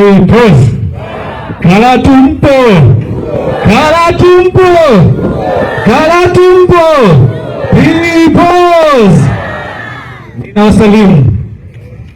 Pause. Karatu mpo. Karatu mpo. Karatu mpo. Pause. Ninawasalimu.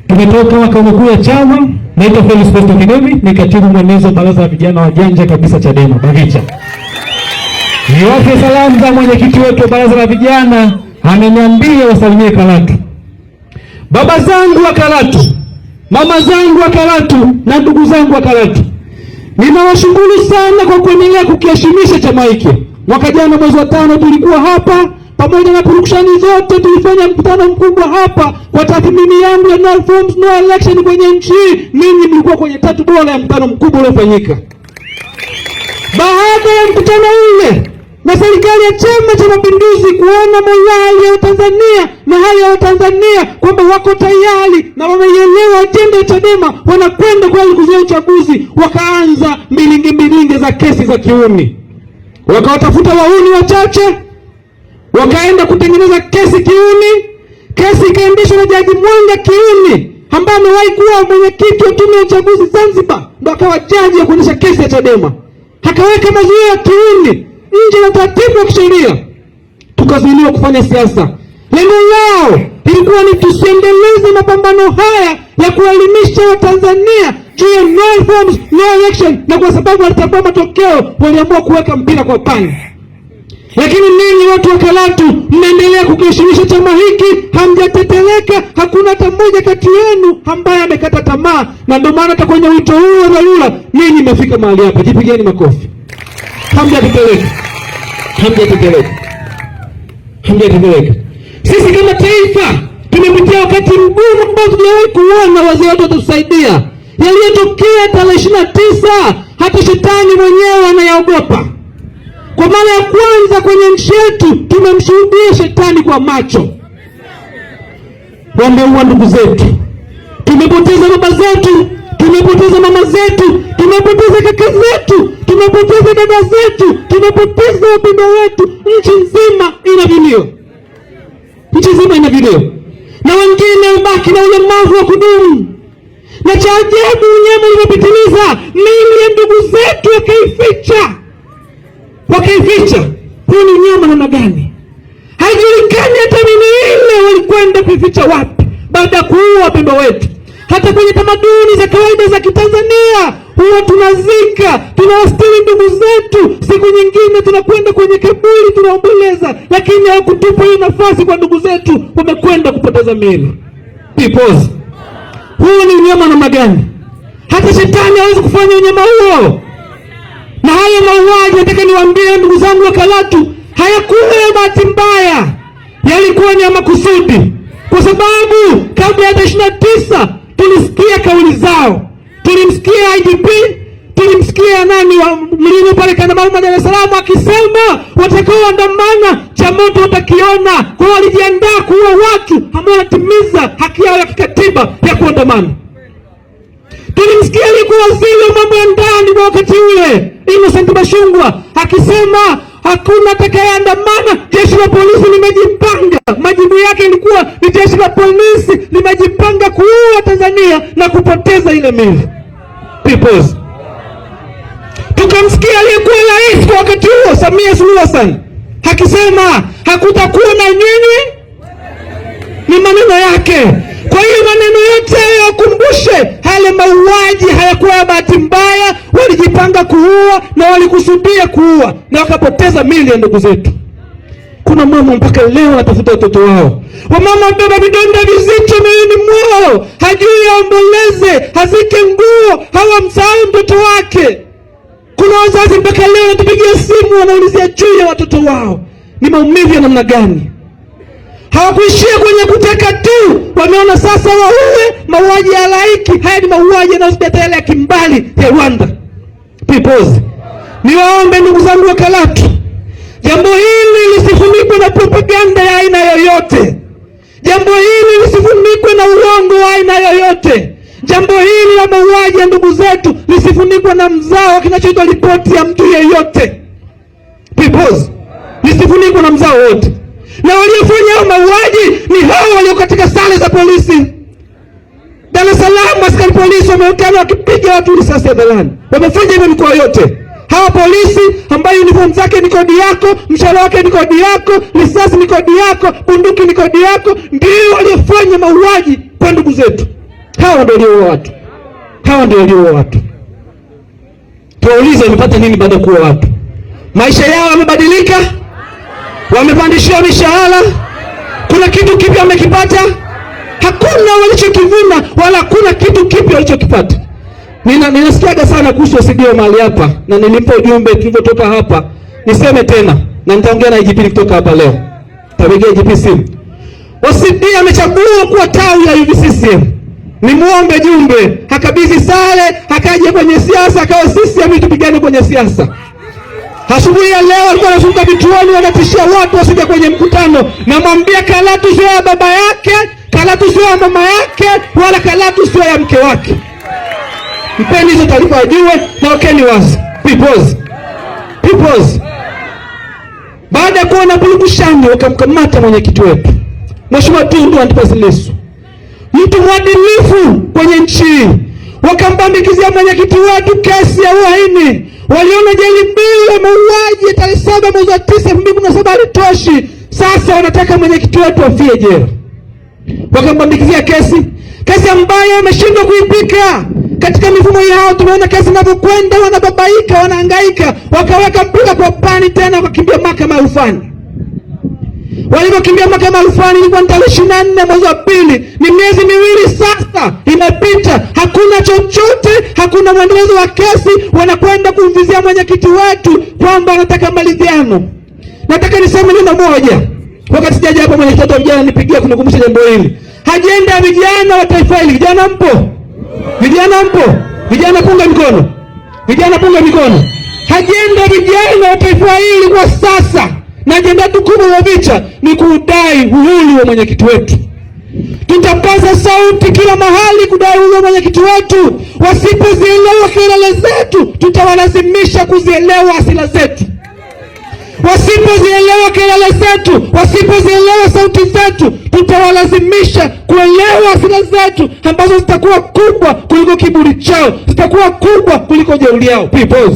Tumetoka makao makuu ya chama. Naitwa Felix Festo Kidemi, ni katibu mwenezi wa baraza la vijana wajanja kabisa Chadema Bavicha. Niwape salamu za mwenyekiti wetu wa baraza la vijana, ameniambia wasalimie Karatu. Baba zangu wa Karatu, mama zangu wa Karatu na ndugu zangu wa Karatu, ninawashukuru sana kwa kuendelea kukiheshimisha chama hiki. Mwaka jana mwezi wa 5 tulikuwa hapa pamoja na purukushani zote, tulifanya mkutano mkubwa hapa kwa tathmini yangu ya no reforms no election kwenye nchi. Ninyi mlikuwa kwenye 3 bora ya mkutano mkubwa uliofanyika. Baada ya mkutano ule na serikali ya Chama cha Mapinduzi kuona morali ya Tanzania na hali ya Tanzania kwamba wako tayari na wameielewa ajenda ya Chadema, wanakwenda kwa kuzuia uchaguzi, wakaanza milinge za kesi za kiuni. Wakawatafuta wauni wachache, wakaenda kutengeneza kesi kiuni. Kesi ikaendeshwa na Jaji Mwanga Kiuni, ambaye amewahi kuwa mwenyekiti wa tume ya uchaguzi Zanzibar, ndo akawa jaji ya kuendesha kesi ya Chadema. Akaweka mazuio ya kiuni nje na taratibu ya kisheria, tukazuiliwa kufanya siasa. Lengo lao ilikuwa ni tusiendeleze mapambano haya ya kuelimisha Watanzania juu ya no reforms no election, na kwa sababu walitambua matokeo waliamua kuweka mpira kwa pani. Lakini ninyi watu wa Karatu mnaendelea kukiheshimisha chama hiki, hamjateteleka. Hakuna hata mmoja kati yenu ambaye amekata tamaa, na ndio maana hata kwenye wito huu wa dharura ninyi mmefika mahali hapa. Jipigeni makofi. Hamjateteleka. Sisi kama taifa tumepitia wakati mgumu ambao tuliwahi kuona wazee wetu watatusaidia. Yaliyotokea tarehe 29 hata shetani mwenyewe anayaogopa. Kwa mara ya kwanza kwenye nchi yetu tumemshuhudia shetani kwa macho. Wameua ndugu zetu, tumepoteza baba zetu, tumepoteza mama zetu, tumepoteza kaka zetu, tumepoteza dada zetu, tumepoteza wapendwa wetu. Nchi nzima ina vilio, na wengine wabaki na ulemavu wa kudumu. Na cha ajabu, unyama uliopitiliza, miili ya ndugu zetu wakaificha. Huu ni unyama namna gani? Haijulikani hata miili ile walikwenda kuificha wapi baada ya kuua wapendwa wetu. Hata kwenye tamaduni za kawaida za Kitanzania huwa tunazika, tunawastiri ndugu zetu. Siku nyingine tunakwenda kwenye kaburi tunaomboleza, lakini hawakutupa hiyo nafasi kwa ndugu zetu, wamekwenda kupoteza miili. Peoples, huu ni unyama namna gani? Hata shetani hawezi kufanya unyama huo. Na haya mauaji, nataka niwaambie ndugu zangu wa Karatu, hayakuwa ya bahati mbaya, yalikuwa ni ya makusudi. Kwa sababu kabla ya 29 tulisikia kauli zao. Tulimsikia IGP, tulimsikia nani wa mlimo pale Kanamauma Dar es Salaam akisema watakaoandamana cha moto watakiona. Kwa walijiandaa kuua watu ambao wanatimiza haki yao ya kikatiba ya kuandamana. Tulimsikia alikuwa waziri wa mambo ya ndani kwa wakati ule, Innocent Bashungwa, akisema hakuna atakayeandamana, jeshi la polisi limejipanga. Majibu yake ilikuwa ni jeshi la polisi limejipanga kuua Tanzania na kupoteza ile miili. Peoples, tukamsikia aliyekuwa rais kwa wakati huo Samia Suluhu Hassan akisema hakutakuwa na nyinyi. Ni maneno yake. Kwa hiyo maneno yote yakumbushe, yale mauaji hayakuwa ya bahati mbaya, walijipanga kuua na walikusudia kuua na wakapoteza miili ya ndugu zetu. Kuna mama mpaka leo anatafuta watoto wao. Wamama wabeba vidonda vizito miilini mwao, hajui aomboleze, hazike nguo, hawamsahau mtoto wake. Kuna wazazi mpaka leo wanatupigia simu wanaulizia juu ya watoto wao. Ni maumivu ya namna gani? Hawakuishia kwenye kuteka tu, wameona sasa waue. Mauaji ya halaiki, haya ni mauaji yanayosababisha yale ya kimbali ya Rwanda. Peoples, niwaombe ndugu zangu wa Karatu, jambo hili lisifunikwe na propaganda ya aina yoyote. Jambo hili lisifunikwe na urongo wa aina yoyote. Jambo hili la mauaji ya ndugu zetu lisifunikwe na mzao kinachoitwa ripoti ya mtu yeyote. Peoples, lisifunikwe na mzao wote. Na waliofanya mauaji ni hao walio katika sare za polisi. Dar es Salaam askari polisi wameonekana wakipiga watu risasi hadharani. Wamefanya hivyo mikoa yote. Hawa polisi ambayo uniform zake ni kodi yako, mshahara wake ni kodi yako, risasi ni kodi yako, bunduki ni kodi yako, ndio waliofanya mauaji kwa ndugu zetu. Hawa ndio walioua watu. Hawa ndio walioua watu. Tuwaulize wamepata nini baada ya kuua watu? Maisha yao yamebadilika? Wamepandishiwa mishahara? Kuna kitu kipya wamekipata? Hakuna walichokivuna, wala hakuna kitu kipya walichokipata. Ninasikiaga sana kuhusu OCD mahali hapa, na nilimpa ujumbe tulivyotoka hapa. Niseme tena na nitaongea na IGP kutoka hapa leo. Tapigia IGP simu. OCD amechagua kuwa tawi la UVCCM. Nimuombe jumbe, hakabidhi sare, akaje kwenye siasa, akawa CCM tupigane kwenye siasa. Asubuhi ya leo alikuwa anafunga vituoni, wanatishia watu wasije kwenye mkutano. Namwambia Karatu sio ya baba yake, Karatu sio ya mama yake, wala Karatu sio ya mke wake. Mpeni hizo taarifa ajue na wakeni wazi. Peoples. Baada ya kuona purukushani wakamkamata mwenyekiti wetu, Mheshimiwa Tundu Antipas Lissu. Mtu mwadilifu kwenye nchi. Wakambambikizia mwenyekiti wetu kesi ya uhaini. Waliona jeli mbili ya mauaji tarehe 7 mwezi wa 9 2017 halitoshi. Sasa wanataka mwenyekiti wetu afie jela. Wakambambikizia kesi ambayo wameshindwa kuipika. Katika mifumo yao tumeona kesi inavyokwenda, wanababaika, wanahangaika, wakaweka mpaka kwa pani tena wakakimbia mahakama ya rufani. Walipokimbia mahakama ya rufani ilikuwa ni tarehe 24 mwezi wa 2. Ni miezi miwili sasa imepita. Hakuna chochote, hakuna mwendelezo wa kesi. Wanakwenda kumvizia mwenyekiti wetu kwamba anataka maridhiano. Nataka niseme neno moja. Wakati sijaja hapa mwenyekiti wa vijana nipigia kunikumbusha jambo hili. Ajenda ya vijana wa taifa hili. Vijana mpo? Vijana mpo? Vijana punga mikono. Vijana punga mikono. Ajenda vijana wa taifa hili kwa sasa na ajenda kubwa ya vita ni kudai uhuru wa mwenyekiti wetu. Tutapaza sauti kila mahali kudai uhuru wa mwenyekiti wetu. Wasipozielewa kelele zetu, tutawalazimisha kuzielewa hasira zetu. Wasipozielewa kelele zetu, wasipozielewa sauti zetu, tutawalazimisha kuelewa hasira zetu ambazo zitakuwa kubwa kuliko kiburi chao, zitakuwa kubwa kuliko jeuri yao. Peoples.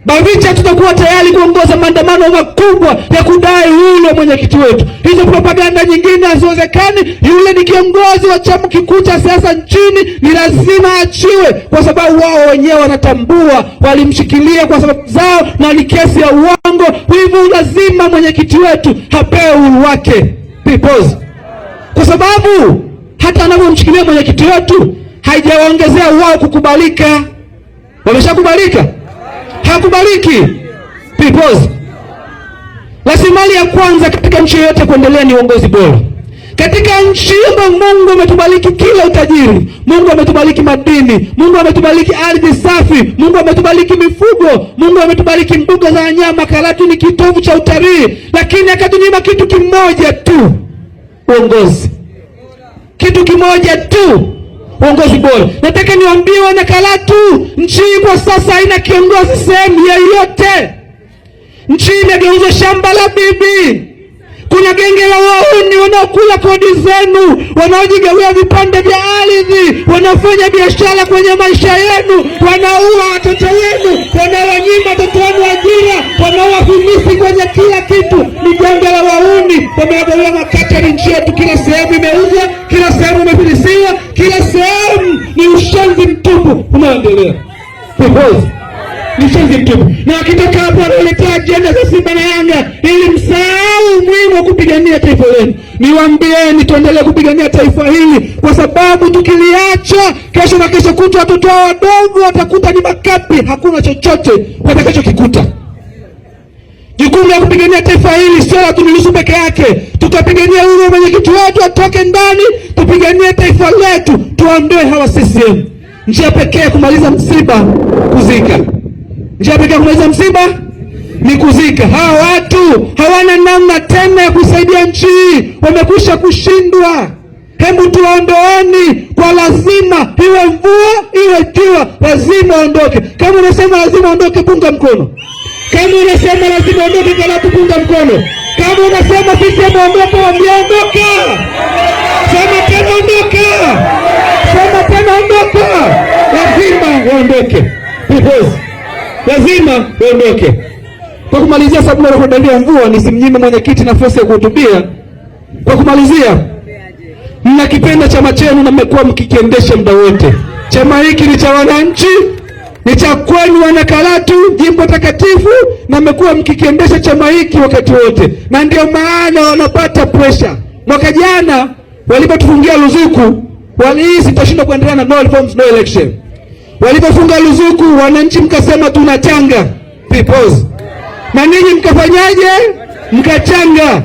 Bavicha tutakuwa tayari kuongoza maandamano makubwa ya kudai uhuru wa mwenyekiti wetu. Hizo propaganda nyingine haziwezekani. Yule ni kiongozi wa chama kikuu cha siasa nchini, ni lazima achiwe kwa sababu wao wenyewe wanatambua walimshikilia kwa sababu zao na ni kesi ya uongo. Hivyo lazima mwenyekiti wetu hapewe uhuru wake. Peoples. Kwa sababu hata anavyomshikilia mwenyekiti wetu haijawaongezea wao kukubalika. Wameshakubalika? Hakubaliki. Peoples. Rasilimali ya kwanza katika nchi yote kuendelea ni uongozi bora. Katika nchi ambayo Mungu ametubariki kila utajiri, Mungu ametubariki madini, Mungu ametubariki ardhi safi, Mungu ametubariki mifugo, Mungu ametubariki mbuga za wanyama. Karatu ni kitovu cha utalii, lakini akatunyima kitu kimoja tu, uongozi. Kitu kimoja tu, uongozi bora. Nataka niwaambie wana Karatu, nchi kwa sasa haina kiongozi sehemu yoyote. Nchi imegeuzwa shamba la bibi. Kuna genge la wauni wanaokula kodi zenu, wanaojigawia vipande vya ardhi, wanafanya biashara kwenye maisha yenu, wanaua watoto wenu, wanawanyima watoto wenu ajira, wanawafilisi kwenye kila kitu. Ni genge la wauni, wamegawia makatari nchi yetu. Kila sehemu imeuzwa, kila sehemu imefilisiwa, kila sehemu ni ushenzi mtupu unaendelea. Peoples. Nishenzi mtupu. Na akitoka hapo analetea ajenda za Simba na Yanga ili msahau umuhimu wa kupigania taifa lenu. Niwaambieni tuendelee kupigania taifa hili kwa sababu tukiliacha kesho na kesho kutwa watoto wadogo watakuta ni makapi, hakuna chochote watakachokikuta. Jukumu la kupigania taifa hili sio la Tundu Lissu peke yake. Tukapigania uhuru wa mwenyekiti wetu atoke ndani, tupiganie taifa letu, tuondoe hawa CCM. Njia pekee kumaliza msiba kuzika. Njia pekee kumaliza msiba ni kuzika. Hawa watu hawana namna tena ya kusaidia nchi. Wamekwisha kushindwa. Hebu tuwaondoeni kwa lazima, iwe mvua iwe jua, lazima waondoke. Kama unasema lazima waondoke, punga mkono. Kama unasema lazima waondoke, Karatu punga mkono. Kama unasema CCM ondoka, wameondoka. Sema tena ondoka. Sema tena ondoka. Lazima waondoke. Because lazima waondoke. Kwa kumalizia, sababu leo kuendelea mvua, nisimnyime mwenyekiti nafasi ya kuhutubia. Kwa kumalizia, mnakipenda chama chenu na mmekuwa mkikiendesha muda wote. Chama hiki ni cha wananchi, ni cha kwenu wana Karatu, jimbo takatifu, na mmekuwa mkikiendesha chama hiki wakati wote. Na ndio maana wanapata pressure. Mwaka jana walipotufungia ruzuku, walihisi tutashindwa kuendelea na no reforms no election. Walipofunga ruzuku, wananchi mkasema tunachanga peoples. Na ninyi mkafanyaje? Mkachanga.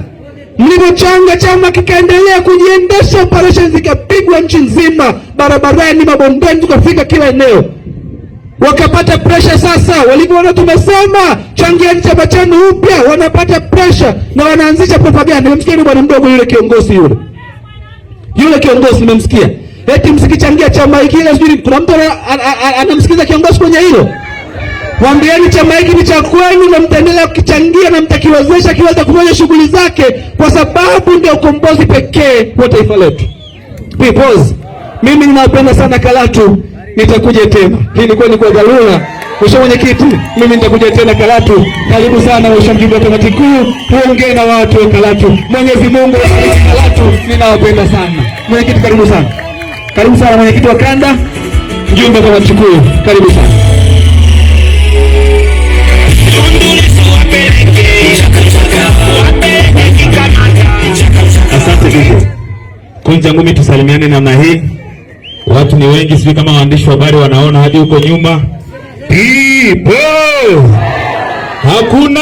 Mlivyochanga, chama kikaendelea kujiendesha, operations zikapigwa nchi nzima, barabarani, mabondeni, tukafika kila eneo. Wakapata pressure sasa, walipoona tumesema changieni chama chenu upya, wanapata pressure na wanaanzisha propaganda. Nimemsikia bwana mdogo yule kiongozi yule kiongozi nimemsikia. Eti msikichangia chama hiki ile, sijui kuna mtu anamsikiza kiongozi kwenye hilo. Waambieni chama hiki ni cha kwenu na mtaendelea kukichangia na mtakiwezesha kiweza kufanya shughuli zake, kwa sababu ndio ukombozi pekee wa taifa letu. Peoples, mimi ninapenda sana Karatu, nitakuja tena. Hii ilikuwa ni kwa dharura. Mheshimiwa Mwenyekiti, mimi nitakuja tena Karatu. Karibu sana Mheshimiwa Mjumbe wa Kamati Kuu, uongee na watu wa Karatu. Mwenyezi Mungu awabariki Karatu, ninawapenda sana. Mwenyekiti karibu sana. Karibu sana mwenyekiti wa kanda, mjumbe wa Kamati Kuu, karibu sana. Asante bibi. Kunja ngumi, tusalimiane namna hii. Watu ni wengi, sijui kama waandishi wa habari wanaona hadi huko nyuma. People! Hakuna